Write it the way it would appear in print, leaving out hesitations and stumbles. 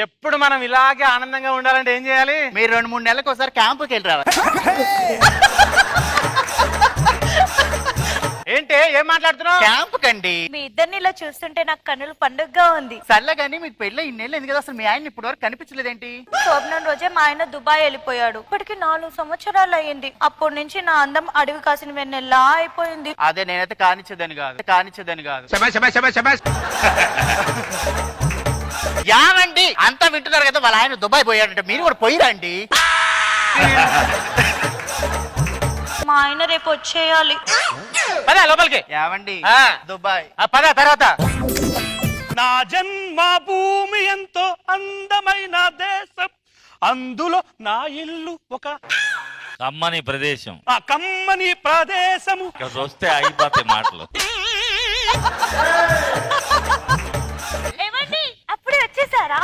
ఎప్పుడు మనం ఇలాగే ఆనందంగా ఉండాలంటే ఏం చేయాలి? మీరు 2-3 నెలలకు ఒకసారి క్యాంపుకి వెళ్ళి రావాలి. ఏంటి ఏం మాట్లాడుతున్నావు? క్యాంప్ కండి. మీ ఇద్దరిని ఇలా చూస్తుంటే నాకు కన్నులు పండుగగా ఉంది. సర్లేగాని మీకు పెళ్ళి ఇన్నేళ్ళు ఎందుకు కదా, అసలు మీ ఆయన ఇప్పటి వరకు కనిపించలేదేంటి? శోభనం రోజే మా ఆయన దుబాయ్ వెళ్ళిపోయాడు. ఇప్పటికి 4 సంవత్సరాలు అయ్యింది. అప్పటి నుంచి నా అందం అడవి కాసిన వెన్నెల్లా అయిపోయింది. అదే నేనైతే కానిచ్చేదని కాదు. యావండి అంతా వింటున్నారు కదా, వాళ్ళ ఆయన దుబాయ్ పోయాడంటే మీరు కూడా పోయిరండి. మా ఆయన రేపు వచ్చేయాలి. పద లోపలికి. యావండి దుబాయ్ పద తర్వాత. నా జన్మ భూమి ఎంతో అందమైన దేశం, అందులో నా ఇల్లు ఒక కమ్మని ప్రదేశం. ఆ కమ్మని ప్రదేశము. ఇక్కడ వస్తే అయిపోతాయి మాటలు. ఏమండి అప్పుడే వచ్చేసారా?